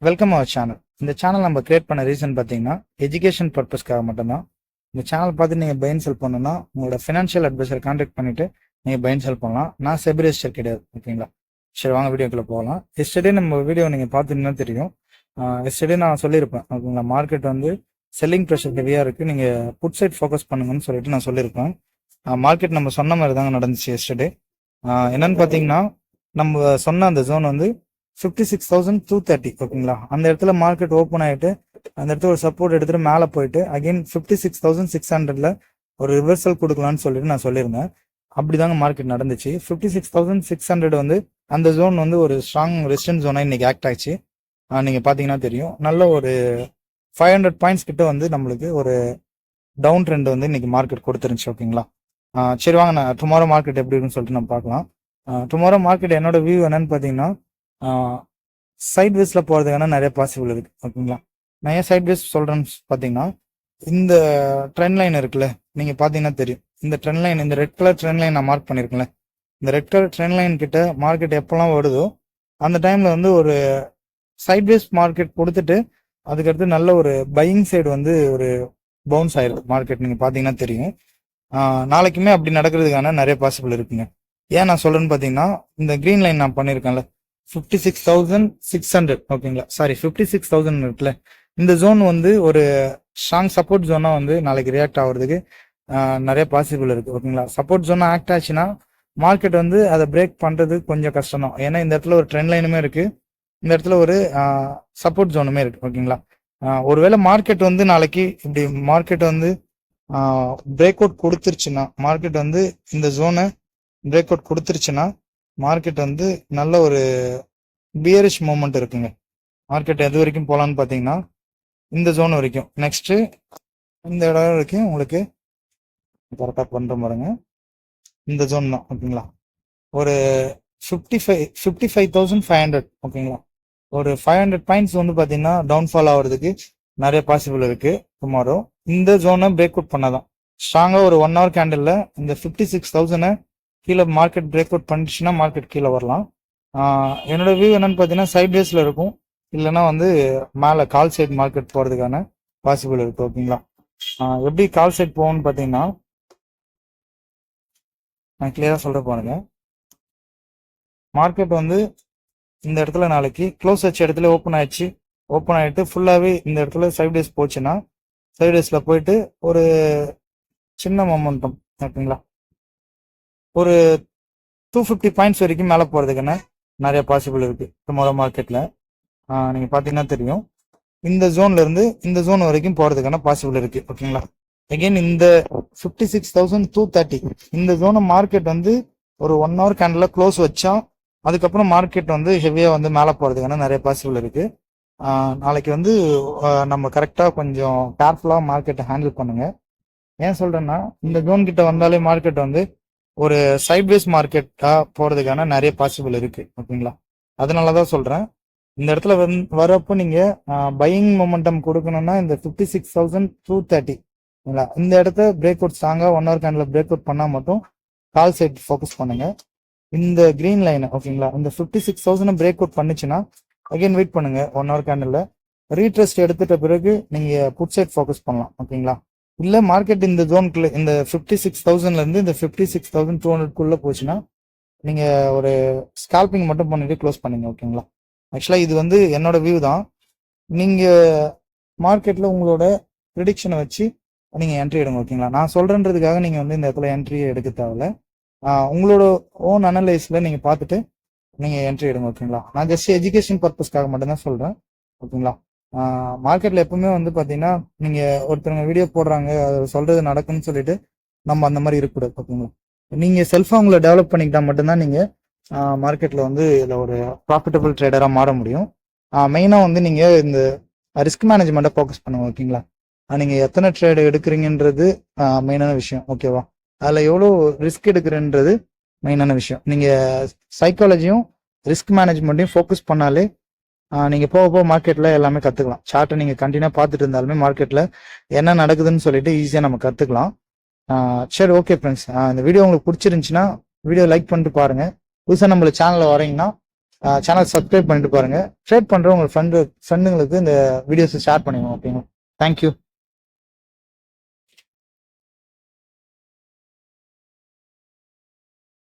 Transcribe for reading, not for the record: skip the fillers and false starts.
Welcome our channel. இந்த channel நம்ம create பண்ண ரீசன் பார்த்தீங்கன்னா எஜுகேஷன் பர்பஸ்க்காக மட்டும்தான். இந்த சேனல் பார்த்து நீங்கள் பை அண்ட் செல் பண்ணணும்னா உங்களோட ஃபினான்ஷியல் அட்வைசர் கான்டாக்ட் பண்ணிட்டு நீங்கள் பை அண்ட் செல் பண்ணலாம். நான் செபி ரெஜிஸ்டர் கிடையாது, ஓகேங்களா? சரி, வாங்க வீடியோக்குள்ள போகலாம். எஸ்டர்டே நம்ம வீடியோ நீங்கள் பார்த்துருந்தா தெரியும். எஸ்டர்டே நான் சொல்லியிருப்பேன், ஓகேங்களா? மார்க்கெட் வந்து செல்லிங் ப்ரெஷர் ஹெவியாக இருக்குது, நீங்கள் புட் சைட் ஃபோக்கஸ் பண்ணுங்கன்னு சொல்லிட்டு நான் சொல்லியிருப்பேன். மார்க்கெட் நம்ம சொன்ன மாதிரி தாங்க நடந்துச்சு எஸ்டர்டே. என்னன்னு பார்த்தீங்கன்னா, நம்ம சொன்ன அந்த ஜோன் வந்து 56,230, ஓகேங்களா? அந்த இடத்துல மார்க்கெட் ஓப்பன் ஆகிட்டு அந்த இடத்துல ஒரு சப்போர்ட் எடுத்துட்டு மேலே போயிட்டு அகைன் 56,600ல ஒரு ரிவர்சல் கொடுக்கலான்னு சொல்லிட்டு நான் சொல்லியிருந்தேன். அப்படிதாங்க மார்க்கெட் நடந்துச்சு. 56,600 வந்து அந்த ஜோன் வந்து ஒரு ஸ்ட்ராங் ரெசிஸ்டன்ஸ் ஜோனா இன்னைக்கு ஆக்ட் ஆச்சு. நீங்க பாத்தீங்கன்னா தெரியும், நல்ல ஒரு 500 பாயிண்ட்ஸ் கிட்ட வந்து நம்மளுக்கு ஒரு டவுன் ட்ரெண்ட் வந்து இன்னைக்கு மார்க்கெட் கொடுத்துருந்துச்சு, ஓகேங்களா? சரி, வாங்க நான் டுமாரோ மார்க்கெட் எப்படி இருக்குன்னு சொல்லிட்டு நம்ம பார்க்கலாம். டுமாரோ மார்க்கெட் என்னோட வியூ என்னன்னு பார்த்தீங்கன்னா, சைட் வேஸ்ல போகிறதுக்கான நிறைய பாசிபிள் இருக்கு, ஓகேங்களா? நான் ஏன் சைட் வேஸ் சொல்றேன்னு பார்த்தீங்கன்னா, இந்த ட்ரெண்ட் லைன் இருக்குல்ல, நீங்க பார்த்தீங்கன்னா தெரியும். இந்த ட்ரெண்ட் லைன், இந்த ரெட் கலர் ட்ரெண்ட் லைன் நான் மார்க் பண்ணியிருக்கேன்ல, இந்த ரெட் கலர் ட்ரெண்ட் லைன் கிட்ட மார்க்கெட் எப்பெல்லாம் வருதோ அந்த டைம்ல வந்து ஒரு சைட் வேஸ் மார்க்கெட் கொடுத்துட்டு அதுக்கடுத்து நல்ல ஒரு பையிங் சைடு வந்து ஒரு பவுன்ஸ் ஆயிருக்கு மார்க்கெட். நீங்க பார்த்தீங்கன்னா தெரியும். நாளைக்குமே அப்படி நடக்கிறதுக்கான நிறைய பாசிபிள் இருக்குங்க. ஏன் நான் சொல்றேன்னு பார்த்தீங்கன்னா, இந்த கிரீன் லைன் நான் பண்ணியிருக்கேன்ல 56,600, ஓகேங்களா? சாரி, 56,000 இருக்குல்ல, இந்த ஜோன் வந்து ஒரு ஸ்ட்ராங் சப்போர்ட் ஜோனா வந்து நாளைக்கு ரியாக்ட் ஆகுறதுக்கு நிறைய பாசிபிள் இருக்கு, ஓகேங்களா? சப்போர்ட் ஜோனா ஆக்ட் ஆச்சுன்னா மார்க்கெட் வந்து அதை பிரேக் பண்றது கொஞ்சம் கஷ்டம் தான். ஏன்னா இந்த இடத்துல ஒரு ட்ரெண்ட் லைனுமே இருக்கு, இந்த இடத்துல ஒரு சப்போர்ட் ஜோனுமே இருக்கு, ஓகேங்களா? ஒருவேளை மார்க்கெட் வந்து நாளைக்கு இப்படி மார்க்கெட் வந்து பிரேக் அவுட் கொடுத்துருச்சுன்னா, மார்க்கெட் வந்து இந்த ஜோனை பிரேக் அவுட் கொடுத்துருச்சுன்னா மார்க்கெட் வந்து நல்ல ஒரு பியரிஷ் மூமெண்ட் இருக்குங்க. மார்க்கெட் எது வரைக்கும் போகலான்னு பார்த்தீங்கன்னா, இந்த ஜோன் வரைக்கும், நெக்ஸ்ட் இந்த இடம் வரைக்கும் உங்களுக்கு கரெக்டாக பண்ணுற பாருங்க, இந்த ஜோன் தான், ஓகேங்களா? ஒரு 55,500, ஓகேங்களா? ஒரு 500 பாயிண்ட்ஸ் வந்து பார்த்தீங்கன்னா டவுன்ஃபால் ஆகிறதுக்கு நிறைய பாசிபிள் இருக்கு டுமாரோ. இந்த ஜோனை பிரேக் அவுட் பண்ணாதான் ஸ்ட்ராங்காக ஒரு 1 hour கேண்டில் இந்த 56,000 கீழே மார்க்கெட் பிரேக் அவுட் பண்ணிச்சுன்னா மார்க்கெட் கீழே வரலாம். என்னோட வியூ என்னன்னு பார்த்தீங்கன்னா, சைட் வேஸ்ல இருக்கும், இல்லைன்னா வந்து மேலே கால் சைட் மார்க்கெட் போகிறதுக்கான பாசிபிள் இருக்கு, ஓகேங்களா? எப்படி கால் சைட் போகும்னு பார்த்தீங்கன்னா, நான் கிளியராக சொல்ற பாருங்க. மார்க்கெட் வந்து இந்த இடத்துல நாளைக்கு க்ளோஸ் வச்ச இடத்துல ஓப்பன் ஆயிட்டு ஃபுல்லாகவே இந்த இடத்துல சைட் வேஸ் போச்சுன்னா சைட் வேஸ்ல போயிட்டு ஒரு சின்ன மொமெண்டம், ஓகேங்களா? ஒரு 250 பாயிண்ட்ஸ் வரைக்கும் மேலே போகிறதுக்கான நிறைய பாசிபிள் இருக்கு டுமாரோ மார்க்கெட்டில். நீங்கள் பார்த்தீங்கன்னா தெரியும், இந்த ஜோன்ல இருந்து இந்த ஜோன் வரைக்கும் போகிறதுக்கான பாசிபிள் இருக்கு, ஓகேங்களா? அகெயின் இந்த 56,230 இந்த ஜோனை மார்க்கெட் வந்து ஒரு 1 hour கேண்டில் க்ளோஸ் வச்சா அதுக்கப்புறம் மார்க்கெட் வந்து ஹெவியாக வந்து மேலே போகிறதுக்கான நிறைய பாசிபிள் இருக்கு. நாளைக்கு வந்து நம்ம கரெக்டாக கொஞ்சம் கேர்ஃபுல்லாக மார்க்கெட்டை ஹேண்டில் பண்ணுங்க. ஏன் சொல்றேன்னா, இந்த ஜோன் கிட்ட வந்தாலே மார்க்கெட் வந்து ஒரு சைட்வேஸ் மார்க்கெட்டா போறதுக்கான நிறைய பாசிபிள் இருக்கு, ஓகேங்களா? அதனாலதான் சொல்றேன், இந்த இடத்துல வரப்போ நீங்க பையிங் மொமெண்டம் கொடுக்கணும்னா இந்த 56,230, இந்த இடத்த பிரேக் அவுட் ஸ்ட்ராங்கா 1 hour கேண்டில் பிரேக் அவுட் பண்ணா மட்டும் கால் சைட் ஃபோக்கஸ் பண்ணுங்க. இந்த கிரீன் லைன், ஓகேங்களா, இந்த 56,000 பிரேக் அவுட் பண்ணுச்சுன்னா அகைன் வெயிட் பண்ணுங்க. 1 hour கேண்டில் ரீட்ரெஸ்ட் எடுத்துட்ட பிறகு நீங்க புட் சைட் ஃபோக்கஸ் பண்ணலாம், ஓகேங்களா? இல்ல மார்க்கெட் இந்த ஜோனுக்குள்ள இந்த 56,000ல இருந்து இந்த 56,200க்குள்ள போச்சுன்னா நீங்க ஒரு ஸ்கால்பிங் மட்டும் பண்ணிட்டு க்ளோஸ் பண்ணுங்க, ஓகேங்களா? ஆக்சுவலா இது வந்து என்னோட வியூ தான். நீங்க மார்க்கெட்ல உங்களோட ப்ரிடிக்ஷனை வச்சு நீங்க என்ட்ரி எடுங்க, ஓகேங்களா? நான் சொல்றேன்றதுக்காக நீங்க வந்து இந்த இடத்துல என்ட்ரி எடுக்க தேவையில்ல. உங்களோட ஓன் அனலைஸ்ல நீங்க பார்த்துட்டு நீங்க என்ட்ரி எடுங்க, ஓகேங்களா? நான் ஜஸ்ட் எஜுகேஷன் பர்பஸ்க்காக மட்டும்தான் சொல்றேன், ஓகேங்களா? மார்க்கெட்ல எப்பவுமே வந்து பாத்தீங்கன்னா, நீங்க ஒருத்தவங்க வீடியோ போடுறாங்க, அது சொல்றது நடக்குன்னு சொல்லிட்டு நம்ம அந்த மாதிரி இருக்கக்கூடாது, ஓகேங்களா? நீங்க செல்ஃபா உங்களை டெவலப் பண்ணிக்கிட்டா மட்டும்தான் நீங்க மார்க்கெட்ல வந்து இதுல ஒரு ப்ராஃபிட்டபிள் ட்ரேடரா மாற முடியும். மெயினா வந்து நீங்க இந்த ரிஸ்க் மேனேஜ்மெண்ட்டை ஃபோக்கஸ் பண்ணுங்க, ஓகேங்களா? நீங்க எத்தனை ட்ரேட் எடுக்கிறீங்கன்றது மெயினான விஷயம், ஓகேவா? அதுல எவ்வளோ ரிஸ்க் எடுக்கிறன்றது மெயினான விஷயம். நீங்க சைக்காலஜியும் ரிஸ்க் மேனேஜ்மெண்ட்டையும் ஃபோக்கஸ் பண்ணாலே நீங்க போக போக மார்க்கெட்ல எல்லாமே கத்துக்கலாம். சார்ட்டை நீங்க கண்டினியூ பார்த்துட்டு இருந்தாலுமே மார்க்கெட்ல என்ன நடக்குதுன்னு சொல்லிட்டு ஈஸியா நம்ம கத்துக்கலாம். சரி, ஓகே ஃப்ரெண்ட்ஸ், இந்த வீடியோ உங்களுக்கு பிடிச்சிருந்துச்சுன்னா வீடியோ லைக் பண்ணிட்டு பாருங்க. புதுசாக நம்மள சேனல்ல வரீங்கன்னா சேனல் சப்ஸ்கிரைப் பண்ணிட்டு பாருங்க. ட்ரேட் பண்ணுற உங்கள் ஃப்ரெண்டுங்களுக்கு இந்த வீடியோஸை ஷேர் பண்ணுங்க. ஓகேங்க. தேங்க்யூ.